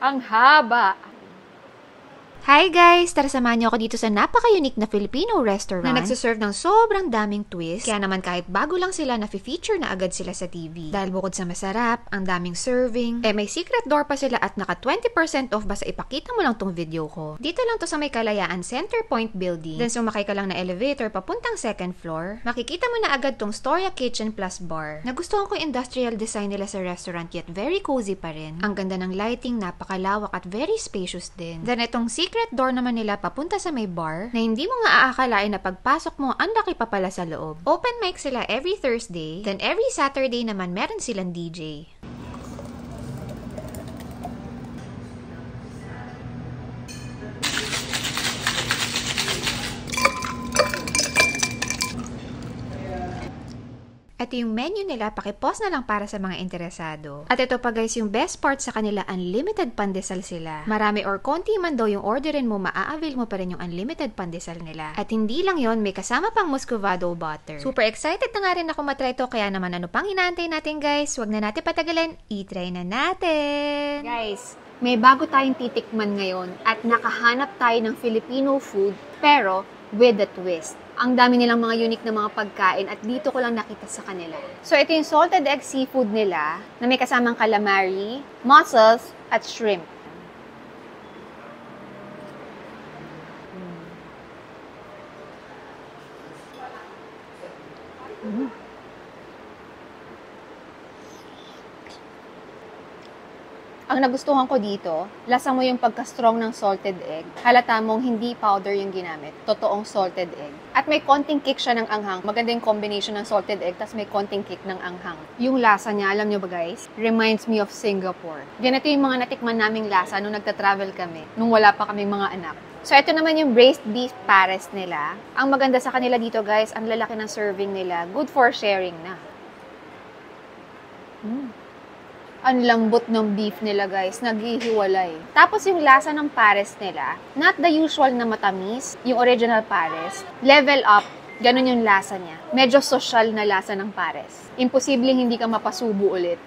Ang haba! Hi guys! Tara samahan niyo ako dito sa napaka-unique na Filipino restaurant na nagsiserve ng sobrang daming twist. Kaya naman kahit bago lang sila, nafe-feature na agad sila sa TV. Dahil bukod sa masarap, ang daming serving, may secret door pa sila at naka 20% off basta ipakita mo lang tong video ko. Dito lang to sa may Kalayaan Center Point Building. Then sumakay ka lang na elevator papuntang second floor. Makikita mo na agad tong Storia Kitchen Plus Bar. Nagustuhan ko yung industrial design nila sa restaurant yet very cozy pa rin. Ang ganda ng lighting, napakalawak at very spacious din. Then itong secret door naman nila papunta sa may bar na hindi mo nga aakalain na pagpasok mo ang laki pa pala sa loob. Open mic sila every Thursday, then every Saturday naman meron silang DJ. Ito yung menu nila, pakipost na lang para sa mga interesado. At ito pa guys, yung best part sa kanila, unlimited pandesal sila. Marami or konti man daw yung orderin mo, maa-avail mo pa rin yung unlimited pandesal nila. At hindi lang yon, may kasama pang muscovado butter. Super excited na nga rin ako matry to, kaya naman ano pang inaantay natin guys? Huwag na natin patagalin, i-try na natin! Guys, may bago tayong titikman ngayon at nakahanap tayo ng Filipino food pero with a twist. Ang dami nilang mga unique na mga pagkain at dito ko lang nakita sa kanila. So, ito yung salted egg seafood nila na may kasamang calamari, mussels, at shrimp. Ang nagustuhan ko dito, lasa mo yung pagka-strong ng salted egg. Halata mong hindi powder yung ginamit. Totoong salted egg. At may konting kick siya ng anghang. Maganda yung combination ng salted egg, tas may konting kick ng anghang. Yung lasa niya, alam nyo ba guys? Reminds me of Singapore. Ganito yung mga natikman naming lasa nung nagta-travel kami, nung wala pa kaming mga anak. So, ito naman yung braised beef pares nila. Ang maganda sa kanila dito guys, ang lalaki ng serving nila. Good for sharing na. Ang lambot ng beef nila guys, naghihiwalay. Tapos yung lasa ng pares nila, not the usual na matamis, yung original pares, level up, ganun yung lasa niya. Medyo social na lasa ng pares. Imposibleng hindi ka mapasubo ulit.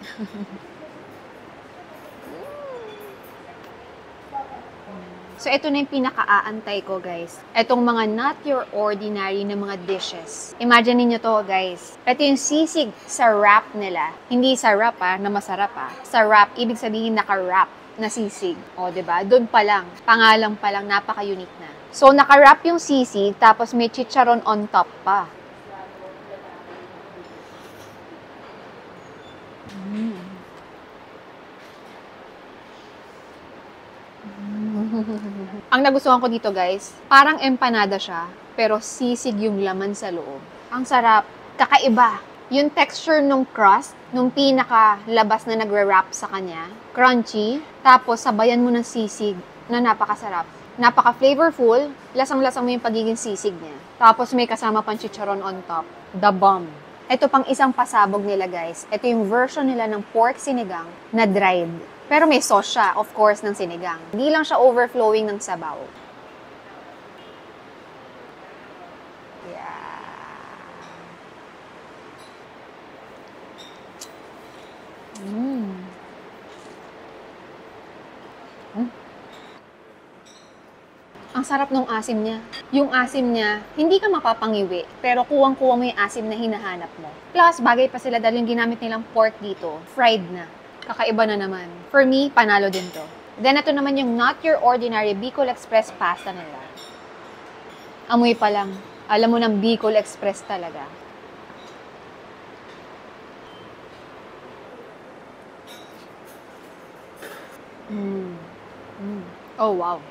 So, ito na yung pinaka-aantay ko, guys. Itong mga not your ordinary na mga dishes. Imagine niyo to, guys. Ito yung sisig sa wrap nila. Hindi sa wrap, na masarap, Sa wrap, ibig sabihin naka-wrap na sisig. O, diba? Doon pa lang. Pangalang pa lang, napaka-unique na. So, naka-wrap yung sisig, tapos may chicharon on top pa. Ang nagustuhan ko dito guys, parang empanada siya, pero sisig yung laman sa loob. Ang sarap, kakaiba. Yung texture nung crust, nung pinaka-labas na nagre-wrap sa kanya, crunchy, tapos sabayan mo ng sisig na napakasarap. Napaka-flavorful, lasang-lasang mo yung pagiging sisig niya. Tapos may kasama pang chicharon on top. The bomb. Ito pang isang pasabog nila guys. Ito yung version nila ng pork sinigang na dried. Pero may sauce siya, of course, ng sinigang. Hindi lang siya overflowing ng sabaw. Yeah. Ang sarap ng asim niya. Yung asim niya, hindi ka mapapangiwi, pero kuwang-kuwang mo yung asim na hinahanap mo. Plus, bagay pa sila dahil yung ginamit nilang pork dito, fried na. Kakaiba na naman. For me, panalo din to. Then, ito naman yung not your ordinary Bicol Express pasta nila. Amoy pa lang. Alam mo ng Bicol Express talaga. Oh, wow.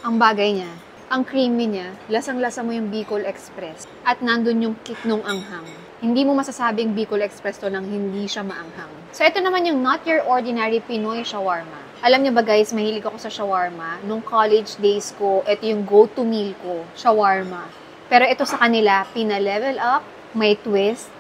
Ang bagay niya, ang creamy niya, lasang-lasa mo yung Bicol Express. At nandun yung kick nung anghang. Hindi mo masasabing Bicol Express to nang hindi siya maanghang. So, ito naman yung not your ordinary Pinoy shawarma. Alam niyo ba guys, mahilig ako sa shawarma. Nung college days ko, ito yung go-to meal ko, shawarma. Pero ito sa kanila, pina-level up, may twist.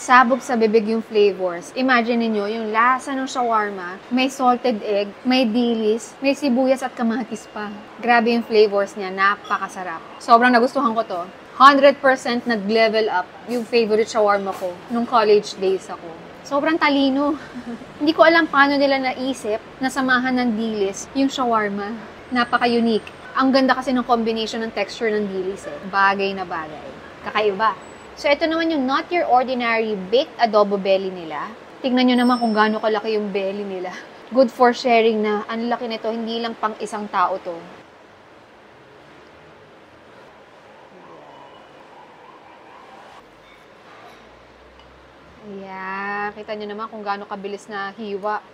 Sabog sa bibig yung flavors. Imagine niyo yung lasa ng shawarma, may salted egg, may dilis, may sibuyas at kamatis pa. Grabe yung flavors niya, napakasarap. Sobrang nagustuhan ko to. 100% nag-level up yung favorite shawarma ko nung college days ako. Sobrang talino. Hindi ko alam paano nila naisip na samahan ng dilis yung shawarma. Napaka-unique. Ang ganda kasi ng combination ng texture ng dilis eh. Bagay na bagay. Kakaiba. So, ito naman yung not your ordinary baked adobo belly nila. Tingnan nyo naman kung gaano kalaki yung belly nila. Good for sharing na. Ang laki nito, hindi lang pang isang tao to. Ayan. Kita nyo naman kung gaano kabilis na hiwa.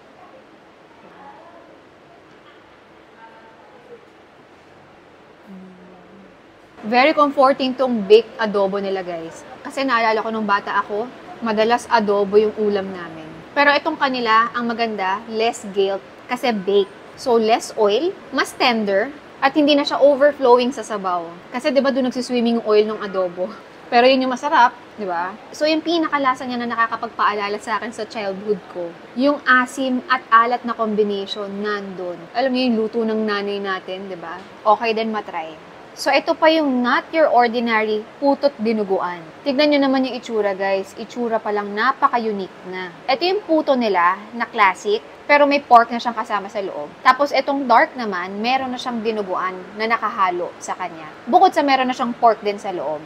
Very comforting tong baked adobo nila, guys. Kasi naalala ko nung bata ako, madalas adobo yung ulam namin. Pero itong kanila, ang maganda, less guilt kasi baked. So, less oil, mas tender, at hindi na siya overflowing sa sabaw. Kasi 'di ba doon nagsiswimming yung oil ng adobo. Pero yun yung masarap, 'di ba? So, yung pinakalasa niya na nakakapagpaalala sa akin sa childhood ko, yung asim at alat na combination nandun. Alam niyo yung luto ng nanay natin, 'di ba? Okay din matry. So, ito pa yung not your ordinary putot dinuguan. Tignan nyo naman yung itsura, guys. Itsura pa lang napaka-unique na. Ito yung puto nila na classic, pero may pork na siyang kasama sa loob. Tapos, itong dark naman, meron na siyang dinuguan na nakahalo sa kanya. Bukod sa meron na siyang pork din sa loob.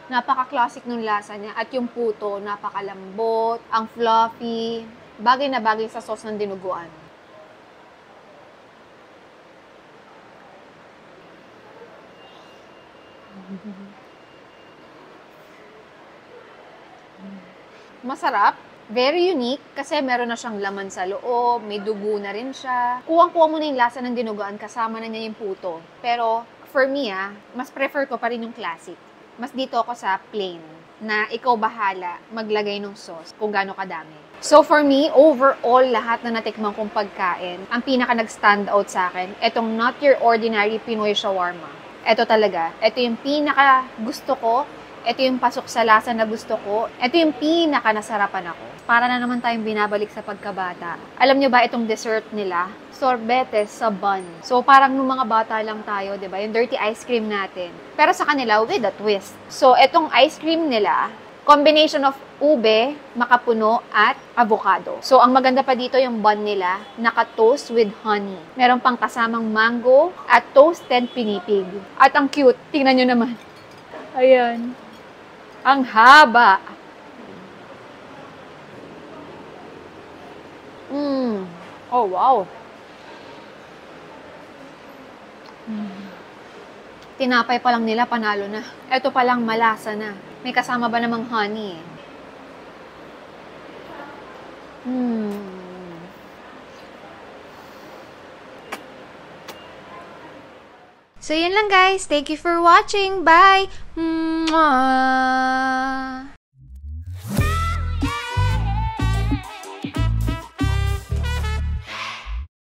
Napaka-classic ng lasa niya. At yung puto, napakalambot, ang fluffy. Bagay na bagay sa sauce ng dinuguan. Masarap. Very unique kasi meron na siyang laman sa loob, may dugo na rin siya. Kuwang-kuha mo na yung lasa ng dinuguan, kasama na niya yung puto. Pero for me, mas prefer ko pa rin yung classic. Mas dito ako sa plain, na ikaw bahala maglagay ng sauce kung gaano kadami. So for me, overall, lahat na natikman kong pagkain, ang pinaka nag-stand out sa akin, etong not your ordinary Pinoy shawarma. Ito talaga, ito yung pinaka gusto ko, ito yung pasok sa lasa na gusto ko, ito yung pinaka nasarapan ako. Para na naman tayong binabalik sa pagkabata. Alam nyo ba itong dessert nila? Sorbetes sa bun. So parang nung mga bata lang tayo, 'di ba? Yung dirty ice cream natin. Pero sa kanila with a twist. So etong ice cream nila, combination of ube, makapuno, at avocado. So, ang maganda pa dito yung bun nila, naka-toast with honey. Meron pang kasamang mango at toasted pinipig. At ang cute, tingnan nyo naman. Ayan. Ang haba. Oh, wow. Tinapay pa lang nila, panalo na. Ito pa lang, malasa na. May kasama ba namang honey? So, yun lang guys. Thank you for watching. Bye! Mwah!